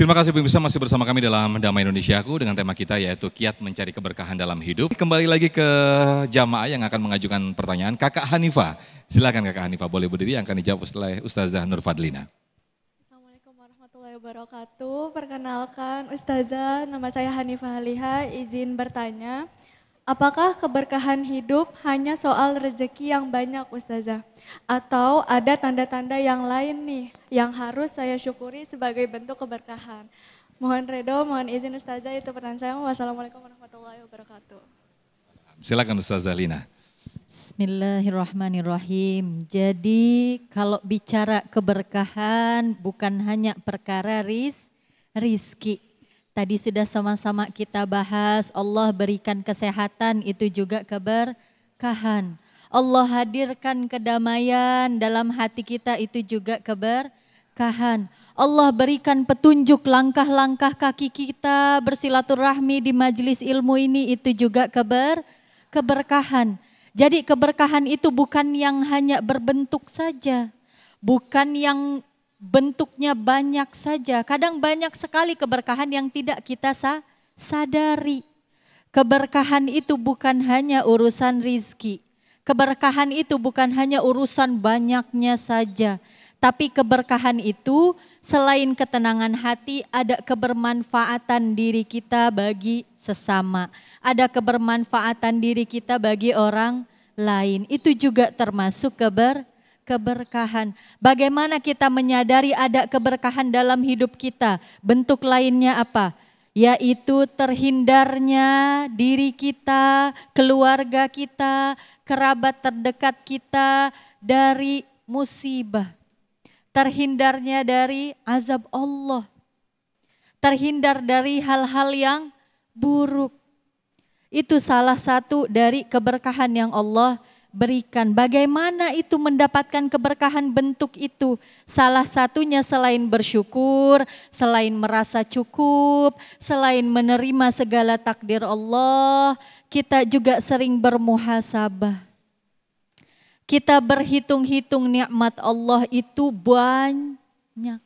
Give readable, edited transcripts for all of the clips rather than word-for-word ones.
Terima kasih pemirsa masih bersama kami dalam Damai Indonesiaku dengan tema kita yaitu kiat mencari keberkahan dalam hidup. Kembali lagi ke jamaah yang akan mengajukan pertanyaan. Kakak Hanifah, silakan Kakak Hanifah boleh berdiri yang akan dijawab oleh Ustazah Nur Fadlina. Assalamualaikum warahmatullahi wabarakatuh. Perkenalkan Ustazah, nama saya Hanifah Haliha, izin bertanya. Apakah keberkahan hidup hanya soal rezeki yang banyak Ustazah? Atau ada tanda-tanda yang lain nih yang harus saya syukuri sebagai bentuk keberkahan? Mohon redo, mohon izin Ustazah, itu pertanyaan saya. Wassalamualaikum warahmatullahi wabarakatuh. Silakan Ustazah Lina. Bismillahirrahmanirrahim. Jadi kalau bicara keberkahan bukan hanya perkara rizki. Tadi sudah sama-sama kita bahas, Allah berikan kesehatan itu juga keberkahan. Allah hadirkan kedamaian dalam hati kita itu juga keberkahan. Allah berikan petunjuk langkah-langkah kaki kita bersilaturahmi di majelis ilmu ini itu juga keberkahan. Jadi keberkahan itu bukan yang hanya berbentuk saja, bukan yang bentuknya banyak saja. Kadang banyak sekali keberkahan yang tidak kita sadari. Keberkahan itu bukan hanya urusan rizki. Keberkahan itu bukan hanya urusan banyaknya saja. Tapi keberkahan itu selain ketenangan hati ada kebermanfaatan diri kita bagi sesama. Ada kebermanfaatan diri kita bagi orang lain. Itu juga termasuk keberkahan. Bagaimana kita menyadari ada keberkahan dalam hidup kita? Bentuk lainnya apa? Yaitu terhindarnya diri kita, keluarga kita, kerabat terdekat kita dari musibah. Terhindarnya dari azab Allah. Terhindar dari hal-hal yang buruk. Itu salah satu dari keberkahan yang Allah berikan. Bagaimana itu mendapatkan keberkahan bentuk itu? Salah satunya selain bersyukur, selain merasa cukup, selain menerima segala takdir Allah, kita juga sering bermuhasabah. Kita berhitung-hitung nikmat Allah itu banyak.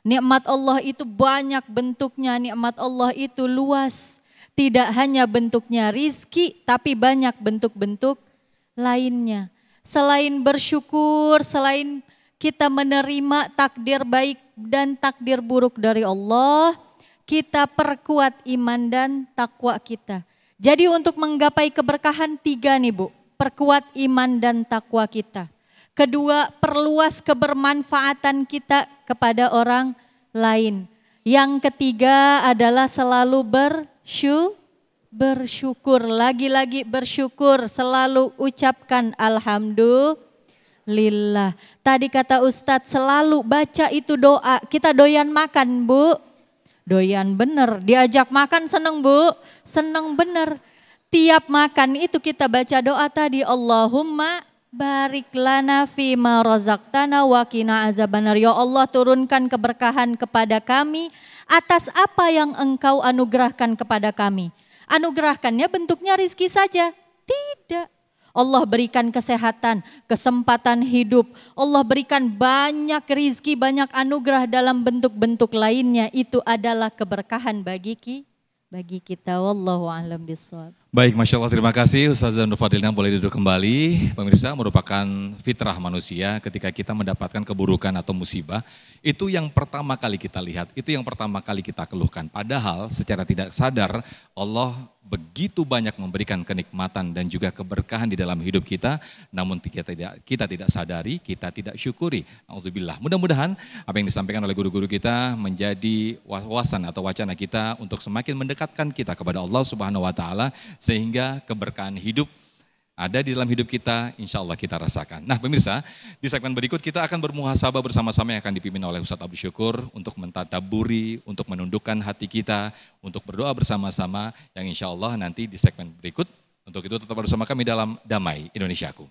Nikmat Allah itu banyak bentuknya, nikmat Allah itu luas. Tidak hanya bentuknya rizki, tapi banyak bentuk-bentuk lainnya. Selain bersyukur, selain kita menerima takdir baik dan takdir buruk dari Allah, kita perkuat iman dan takwa kita. Jadi untuk menggapai keberkahan 3 nih Bu, perkuat iman dan takwa kita. Kedua, perluas kebermanfaatan kita kepada orang lain. Yang ketiga adalah selalu bersyukur, lagi-lagi bersyukur, selalu ucapkan alhamdulillah. Tadi kata Ustadz selalu baca itu doa, kita doyan makan Bu, doyan bener, diajak makan seneng Bu, seneng bener. Tiap makan itu kita baca doa tadi, Allahumma barik lana fima razaqtana wa qina azabannar. Ya Allah turunkan keberkahan kepada kami atas apa yang Engkau anugerahkan kepada kami. Anugerahkannya bentuknya rizki saja? Tidak. Allah berikan kesehatan, kesempatan hidup. Allah berikan banyak rizki, banyak anugerah dalam bentuk-bentuk lainnya. Itu adalah keberkahan bagi kita. Wallahu a'lam bishawab. Baik, Masya Allah, terima kasih Ustazah Nur Fadlina, boleh duduk kembali. Pemirsa, merupakan fitrah manusia ketika kita mendapatkan keburukan atau musibah, itu yang pertama kali kita lihat, itu yang pertama kali kita keluhkan. Padahal secara tidak sadar Allah begitu banyak memberikan kenikmatan dan juga keberkahan di dalam hidup kita, namun kita tidak sadari, kita tidak syukuri. Auzubillah. Mudah-mudahan apa yang disampaikan oleh guru-guru kita menjadi wawasan atau wacana kita untuk semakin mendekatkan kita kepada Allah Subhanahu wa taala, sehingga keberkahan hidup ada di dalam hidup kita, insya Allah kita rasakan. Nah pemirsa, di segmen berikut kita akan bermuhasabah bersama-sama yang akan dipimpin oleh Ustadz Abdul Syukur untuk mentadaburi, untuk menundukkan hati kita, untuk berdoa bersama-sama yang insya Allah nanti di segmen berikut. Untuk itu tetap bersama kami dalam Damai Indonesiaku.